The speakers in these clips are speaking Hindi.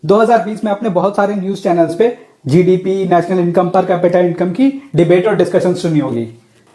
2020 में आपने बहुत सारे न्यूज चैनल्स पे GDP, national income, per capita income की डिबेट और डिस्कशन सुनी होगी।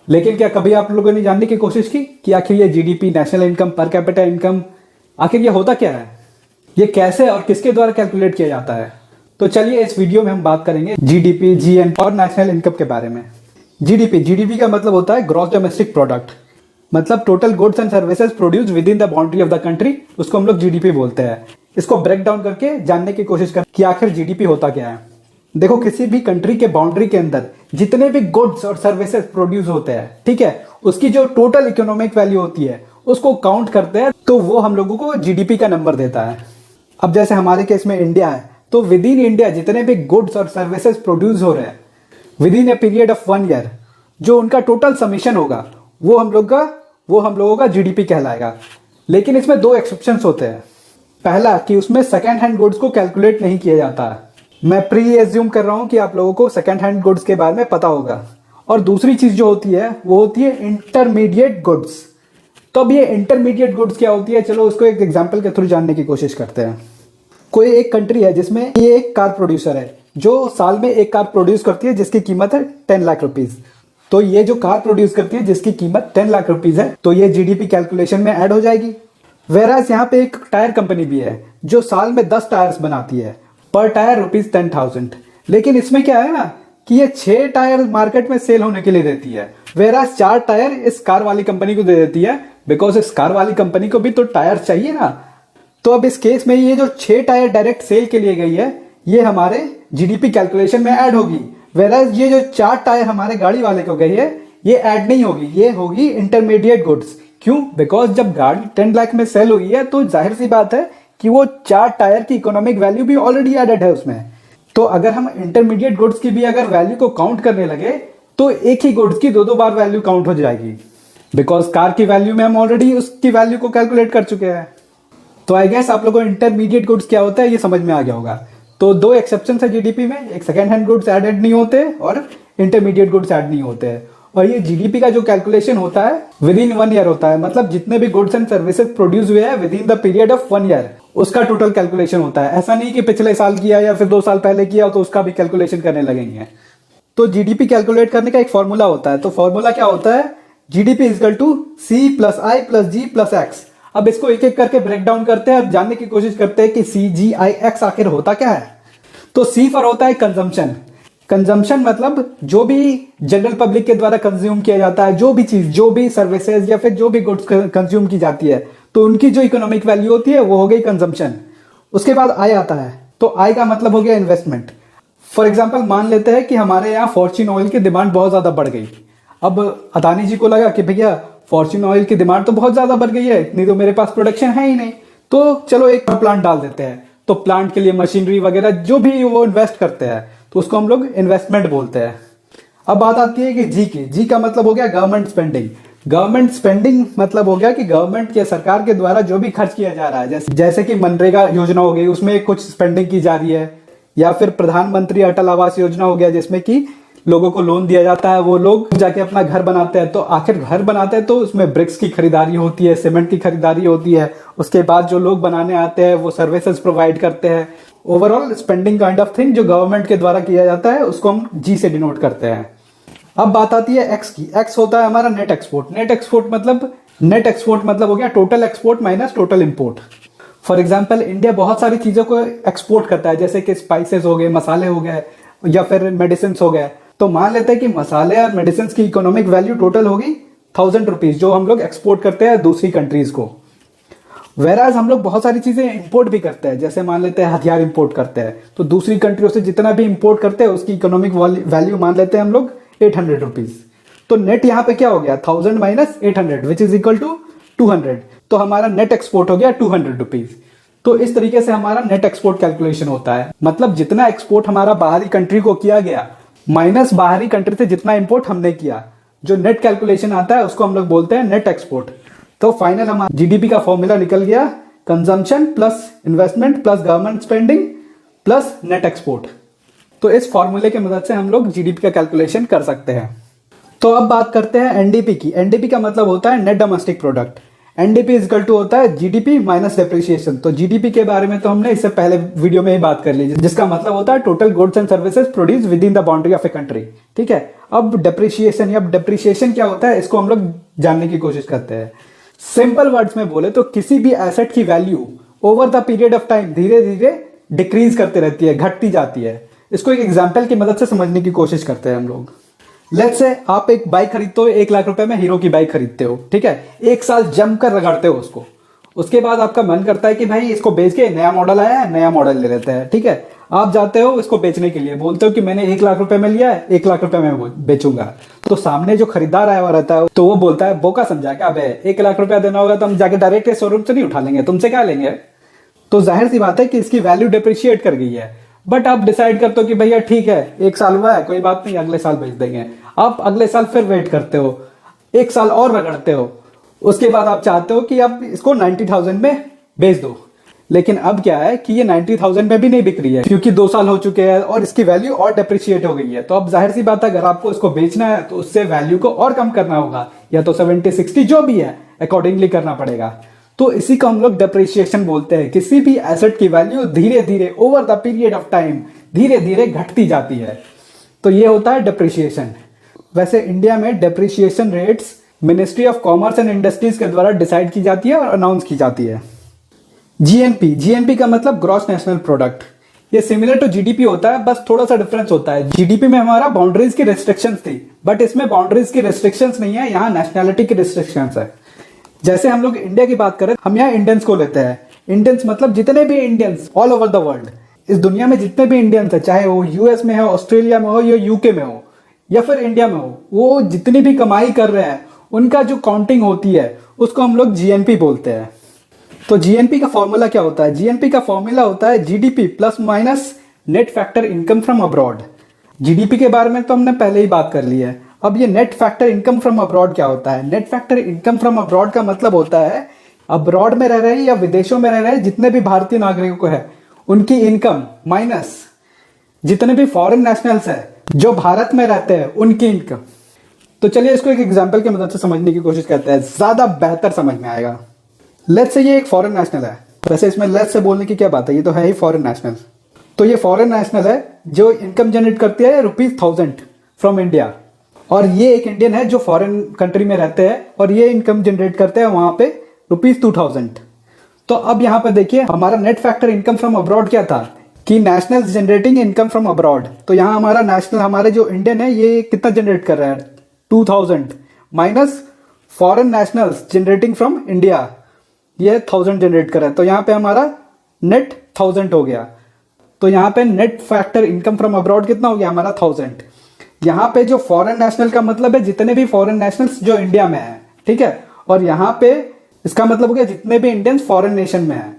लेकिन क्या कभी आप लोगों ने जानने की कोशिश की कि आखिर ये GDP, national income, per capita income आखिर ये होता क्या है? ये कैसे और किसके द्वारा कैलकुलेट किया जाता है? तो चलिए इस वीडियो में हम बात करेंगे जीडीपी, जीएन और नेशनल इनकम के बारे में। जीडीपी का मतलब होता है ग्रॉस डोमेस्टिक प्रोडक्ट, मतलब total goods and services produce with in the boundary of the country, उसको हम लोग जीडीपी बोलते हैं। इसको ब्रेक डाउन करके जानने की कोशिश कर कि आखिर जीडीपी होता क्या है। देखो, किसी भी कंट्री के बाउंड्री के अंदर जितने भी गुड्स और सर्विसेज प्रोड्यूस होते हैं, ठीक है, उसकी जो टोटल इकोनॉमिक वैल्यू होती है उसको काउंट करते हैं, तो वो हम लोगों को जीडीपी का नंबर देता है। अब जैसे हमारे केस में इंडिया है, तो विद इन इंडिया जितने भी गुड्स और सर्विसेज प्रोड्यूस हो रहे हैं with in a period of 1 year, जो उनका टोटल समीशन होगा वो हम लोगों का जीडीपी कहलाएगा। लेकिन इसमें 2 एक्सेप्शंस होते हैं। पहला कि उसमें सेकेंड हैंड गुड्स को कैलकुलेट नहीं किया जाता है। मैं प्री एज्यूम कर रहा हूं कि आप लोगों को सेकेंड हैंड गुड्स के बारे में पता होगा। और दूसरी चीज जो होती है वो होती है इंटरमीडिएट गुड्स। तो अब ये इंटरमीडिएट गुड्स क्या होती है, चलो उसको एक एग्जांपल के थ्रू जानने की कोशिश करते हैं। कोई एक कंट्री है जिसमें ये एक कार प्रोड्यूसर है जो साल में एक कार प्रोड्यूस करती है जिसकी कीमत है 10 लाख रुपीज। तो ये जो कार प्रोड्यूस करती है जिसकी कीमत 10 लाख रुपीज है, तो ये जीडीपी कैलकुलेशन में ऐड हो जाएगी। वेराज यहाँ पे एक टायर कंपनी भी है जो साल में 10 टायर्स बनाती है, पर टायर ₹10,000। लेकिन इसमें क्या है ना कि ये 6 टायर मार्केट में सेल होने के लिए देती है, वेराज 4 टायर इस कार वाली कंपनी को दे देती है, बिकॉज इस कार वाली कंपनी को भी तो टायर चाहिए ना। तो अब इस केस में ये जो 6 टायर डायरेक्ट सेल के लिए गई है, ये हमारे जीडीपी कैलकुलेशन में ऐड होगी। वेराज ये जो 4 टायर हमारे गाड़ी वाले को गई है, ये ऐड नहीं होगी, ये होगी इंटरमीडिएट गुड्स। क्यों? बिकॉज जब गाड़ी 10 लाख में सेल हुई है तो जाहिर सी बात है कि वो 4 टायर की इकोनॉमिक वैल्यू भी ऑलरेडी एडेड है उसमें। तो अगर हम इंटरमीडिएट गुड्स की भी अगर वैल्यू को काउंट करने लगे तो एक ही गुड्स की 2 बार वैल्यू काउंट हो जाएगी, बिकॉज कार की वैल्यू में हम ऑलरेडी उसकी वैल्यू को कैलकुलेट कर चुके हैं। तो आई गेस आप लोगों को इंटरमीडिएट गुड्स क्या होता है ये समझ में आ गया होगा। तो 2 एक्सेप्शन है जीडीपी में, एक सेकेंड हैंड गुड्स एडेड नहीं होते और इंटरमीडिएट गुड्स ऐड नहीं होते हैं। और ये जीडीपी का जो कैलकुलेशन होता है विद इन 1 ईयर होता है, मतलब जितने भी गुड्स एंड सर्विसेज प्रोड्यूस हुए हैं with in the period of 1 year उसका टोटल कैलकुलेशन होता है। ऐसा नहीं कि पिछले साल किया या फिर 2 साल पहले किया तो उसका भी कैलकुलेशन करने लगेंगे। तो जीडीपी कैलकुलेट करने का एक फॉर्मूला होता है। तो फॉर्मूला क्या होता है? GDP equal to C+I+G+X। अब इसको एक एक करके ब्रेक डाउन करते हैं और जानने की कोशिश करते हैं कि CGIX आखिर होता क्या है। तो C पर होता है कंजम्पशन। कंजम्पशन मतलब जो भी जनरल पब्लिक के द्वारा कंज्यूम किया जाता है, जो भी चीज, जो भी सर्विसेज या फिर जो भी गुड्स कंज्यूम की जाती है, तो उनकी जो इकोनॉमिक वैल्यू होती है वो हो गई कंजम्पशन। उसके बाद I आता है, तो I का मतलब हो गया इन्वेस्टमेंट। फॉर एग्जाम्पल मान लेते हैं कि हमारे यहाँ फॉर्च्यून ऑयल की डिमांड बहुत ज्यादा बढ़ गई। अब अदानी जी को लगा कि भैया फॉर्च्यून ऑयल की डिमांड तो बहुत ज्यादा बढ़ गई है, इतनी तो मेरे पास प्रोडक्शन है ही नहीं, तो चलो एक प्लांट डाल देते हैं। तो प्लांट के लिए मशीनरी वगैरह जो भी वो इन्वेस्ट करते हैं तो उसको हम लोग इन्वेस्टमेंट बोलते हैं। अब बात आती है कि जी का मतलब हो गया गवर्नमेंट स्पेंडिंग। गवर्नमेंट स्पेंडिंग मतलब हो गया कि गवर्नमेंट के, सरकार के द्वारा जो भी खर्च किया जा रहा है, जैसे कि मनरेगा योजना हो गई, उसमें कुछ स्पेंडिंग की जा रही है, या फिर प्रधानमंत्री अटल आवास योजना हो गया जिसमें कि लोगों को लोन दिया जाता है, वो लोग जाके अपना घर बनाते हैं। तो आखिर घर बनाते हैं तो उसमें ब्रिक्स की खरीदारी होती है, सीमेंट की खरीदारी होती है, उसके बाद जो लोग बनाने आते हैं वो सर्विसेज प्रोवाइड करते हैं। Overall spending kind of thing जो गवर्नमेंट के द्वारा किया जाता है उसको हम जी से डिनोट करते हैं। अब बात आती है एक्स की। एक्स होता है हमारा नेट एक्सपोर्ट। नेट एक्सपोर्ट मतलब हो गया total export minus total import. For example India बहुत सारी चीजों को एक्सपोर्ट करता है, जैसे कि स्पाइसेस हो गए, मसाले हो गए, या फिर मेडिसिन हो गए। तो मान लेते हैं कि मसाले और मेडिसिन की इकोनॉमिक वैल्यू टोटल होगी 1000 रुपीज, जो हम लोग एक्सपोर्ट करते हैं दूसरी कंट्रीज को। वेराज हम लोग बहुत सारी चीजें इंपोर्ट भी करते हैं, जैसे मान लेते हैं हथियार इंपोर्ट करते हैं, तो दूसरी कंट्रियों से जितना भी इंपोर्ट करते हैं उसकी इकोनॉमिक वैल्यू मान लेते हैं हम लोग 800 रुपीज। तो नेट यहाँ पे क्या हो गया? 1000 minus 800 which is equal to 200। तो हमारा नेट एक्सपोर्ट हो गया 200 रुपीज। तो इस तरीके से हमारा नेट एक्सपोर्ट कैलकुलेशन होता है, मतलब जितना एक्सपोर्ट हमारा बाहरी कंट्री को किया गया माइनस बाहरी कंट्री से जितना इंपोर्ट हमने किया, जो नेट कैलकुलेशन आता है उसको हम लोग बोलते हैं नेट एक्सपोर्ट। तो फाइनल हमारा जीडीपी का फॉर्मूला निकल गया consumption plus investment plus government spending plus net export. तो इस फॉर्मूले की मदद से हम लोग जीडीपी का कैलकुलेशन कर सकते हैं। तो अब बात करते हैं एनडीपी की। एनडीपी का मतलब होता है net domestic product. NDP equal to होता है जीडीपी माइनस डेप्रिसिएशन। तो जीडीपी के बारे में तो हमने इससे पहले वीडियो में ही बात कर ली, जिसका मतलब होता है total goods and services produce with in the boundary of a country. ठीक है, अब डेप्रिसिएशन या डेप्रिसिएशन क्या होता है, इसको हम लोग जानने की कोशिश करते हैं। सिंपल वर्ड्स में बोले तो किसी भी एसेट की value over the period of time धीरे धीरे डिक्रीज करते रहती है, घटती जाती है। इसको एक एग्जाम्पल की मदद से समझने की कोशिश करते हैं हम लोग। लेट्स से आप एक बाइक खरीदते हो, 1 लाख रुपए में हीरो की बाइक खरीदते हो। ठीक है, 1 साल जमकर रगड़ते हो उसको, उसके बाद आपका मन करता है कि भाई इसको बेच के नया मॉडल आया है, नया मॉडल ले लेते हैं। ठीक है, आप जाते हो इसको बेचने के लिए, बोलते हो कि मैंने 1 लाख रुपए में लिया है, 1 लाख रुपए में बेचूंगा। तो सामने जो खरीदार आया हुआ रहता है तो वो बोलता है, बोका समझा क्या, अबे 1 लाख रुपया देना होगा तो हम जाके डायरेक्ट शोरूम से नहीं उठा लेंगे, तुमसे क्या लेंगे। तो जाहिर सी बात है कि इसकी वैल्यू डिप्रिशिएट कर गई है। बट आप डिसाइड करते हो कि भैया ठीक है, 1 साल हुआ है, कोई बात नहीं, अगले साल बेच देंगे। आप अगले साल फिर वेट करते हो, 1 साल और रगड़ते हो, उसके बाद आप चाहते हो कि आप इसको 90,000 में बेच दो। लेकिन अब क्या है कि ये 90,000 में भी नहीं बिक रही है, क्योंकि 2 साल हो चुके हैं और इसकी वैल्यू और डेप्रिशिएट हो गई है। तो अब जाहिर सी बात है, अगर आपको इसको बेचना है तो उससे वैल्यू को और कम करना होगा, या तो 70-60 जो भी है अकॉर्डिंगली करना पड़ेगा। तो इसी को हम लोग डेप्रिसिएशन बोलते हैं। किसी भी एसेट की वैल्यू धीरे धीरे over the period of time धीरे धीरे घटती जाती है, तो ये होता है डेप्रिसिएशन। वैसे इंडिया में depreciation rates ministry of commerce and industries के द्वारा डिसाइड की जाती है और अनाउंस की जाती है। जीएनपी, जीएनपी का मतलब ग्रॉस नेशनल प्रोडक्ट। ये सिमिलर टू जीडीपी होता है, बस थोड़ा सा डिफरेंस होता है। जीडीपी में हमारा बाउंड्रीज की रेस्ट्रिक्शंस थी, बट इसमें बाउंड्रीज की रेस्ट्रिक्शंस नहीं है, यहाँ नेशनैलिटी की रेस्ट्रिक्शंस है। जैसे हम लोग इंडिया की बात करें, हम यहाँ इंडियंस को लेते हैं। इंडियंस मतलब जितने भी Indians all over the world, इस दुनिया में जितने भी इंडियंस है, चाहे वो यूएस में हो, ऑस्ट्रेलिया में हो, या यूके में हो, या फिर इंडिया में हो, वो जितनी भी कमाई कर रहे हैं उनका जो काउंटिंग होती है उसको हम लोग जीएनपी बोलते हैं। तो जीएनपी का फॉर्मूला क्या होता है? जीएनपी का फॉर्मूला होता है GDP plus minus net factor income from abroad. GDP के बारे में तो हमने पहले ही बात कर ली है। अब ये net factor income from abroad क्या होता है? Net factor income from abroad का मतलब होता है अब्रॉड में रह रहे या विदेशों में रह रहे जितने भी भारतीय नागरिकों को है उनकी इनकम माइनस जितने भी फॉरेन नेशनल्स है जो भारत में रहते हैं उनकी इनकम। तो चलिए इसको एक एग्जांपल की मदद से समझने की कोशिश करते हैं, ज्यादा बेहतर समझ में आएगा। लेट्स से ये एक फॉरेन नेशनल है, वैसे इसमें लेट्स से बोलने की क्या बात है, ये तो है ही फॉरेन नेशनल। तो ये फॉरेन नेशनल है जो इनकम जनरेट करती है ₹1000 फ्रॉम इंडिया, और ये एक इंडियन है जो फॉरेन कंट्री में रहते हैं और ये इनकम जनरेट करते हैं वहां पे ₹2000। तो अब यहाँ पे देखिए हमारा net factor income from abroad क्या था कि national generating income from abroad. तो यहाँ हमारा नेशनल, हमारे जो इंडियन है ये कितना जनरेट कर रहा है 2000 minus foreign nationals generating from India, ये 1000 जनरेट कर रहा है। तो यहाँ पे हमारा नेट 1000 हो गया। तो यहाँ पे net factor income from abroad कितना हो गया हमारा 1000। यहाँ पे जो फॉरेन नेशनल का मतलब है जितने भी फॉरेन नेशनल्स जो इंडिया में है, ठीक है, और यहाँ पे इसका मतलब हो गया जितने भी इंडियंस फॉरेन नेशन में है।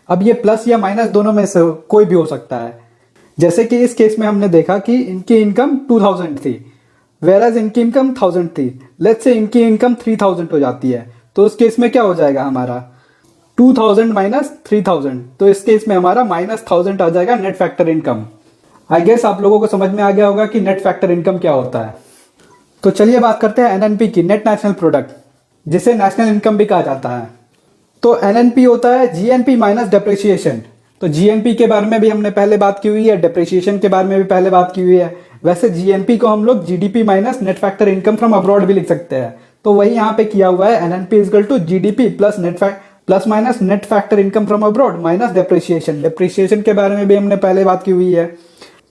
अब ये प्लस या माइनस दोनों में से कोई भी हो सकता है। जैसे कि इस केस में हमने देखा कि इनकी इनकम 2000 थी, वेराज इनकी इनकम 1000 थी। लेट्स से इनकी इनकम 3000 हो जाती है, तो उस केस में क्या हो जाएगा हमारा 2000 माइनस 3000, तो इस केस में हमारा -1000 आ जाएगा net factor income. I guess आप लोगों को समझ में आ गया होगा कि नेट फैक्टर इनकम क्या होता है। तो चलिए बात करते हैं एनएनपी की, नेट नेशनल प्रोडक्ट, जिसे नेशनल इनकम भी कहा जाता है। तो एनएनपी होता है जीएनपी माइनस डेप्रिसिएशन। तो जीएनपी के बारे में भी हमने पहले बात की हुई है, डेप्रिसिएशन के बारे में भी पहले बात की हुई है। वैसे जीएनपी को हम लोग GDP minus net factor income from abroad भी लिख सकते हैं। तो वही यहाँ पे किया हुआ है, NNP is equal to GDP plus minus net factor income from abroad minus depreciation. Depreciation के बारे में भी हमने पहले बात की हुई है।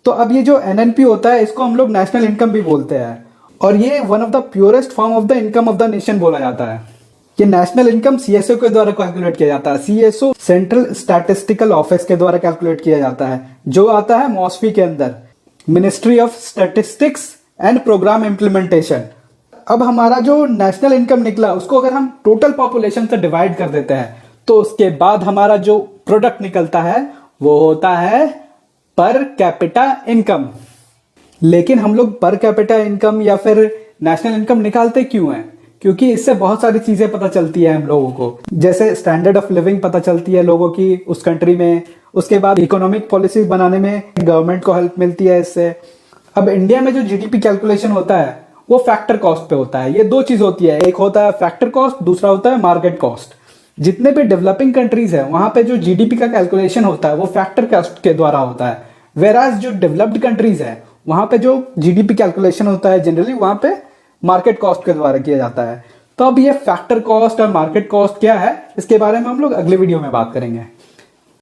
तो अब ये जो एनएनपी होता है इसको हम लोग नेशनल इनकम भी बोलते हैं, और ये one of the purest form of the income of the nation बोला जाता है। ये नेशनल इनकम सीएसओ के द्वारा कैलकुलेट किया जाता है। सीएसओ सेंट्रल स्टैटिस्टिकल ऑफिस के द्वारा कैलकुलेट किया जाता है, जो आता है मॉस्फी के अंदर, Ministry of Statistics and Programme Implementation. अब हमारा जो नेशनल इनकम निकला उसको अगर हम टोटल पॉपुलेशन से डिवाइड कर देते हैं तो उसके बाद हमारा जो प्रोडक्ट निकलता है वो होता है पर कैपिटा इनकम। लेकिन हम लोग पर कैपिटा इनकम या फिर नेशनल इनकम निकालते क्यों हैं? क्योंकि इससे बहुत सारी चीजें पता चलती है हम लोगों को, जैसे स्टैंडर्ड ऑफ लिविंग पता चलती है लोगों की उस कंट्री में, उसके बाद इकोनॉमिक पॉलिसी बनाने में गवर्नमेंट को हेल्प मिलती है इससे। अब इंडिया में जो जीडीपी कैलकुलेशन होता है वो फैक्टर कॉस्ट पे होता है। ये दो चीज होती है, एक होता है फैक्टर कॉस्ट, दूसरा होता है मार्केट कॉस्ट। जितने भी डेवलपिंग कंट्रीज है वहां पे जो जीडीपी का कैलकुलेशन होता है वो फैक्टर कॉस्ट के द्वारा होता है, वेराज जो डेवलप्ड कंट्रीज है वहां पे जो जीडीपी कैलकुलेशन होता है जनरली वहां पे मार्केट कॉस्ट के द्वारा किया जाता है। तो अब ये फैक्टर कॉस्ट और मार्केट कॉस्ट क्या है इसके बारे में हम लोग अगले वीडियो में बात करेंगे।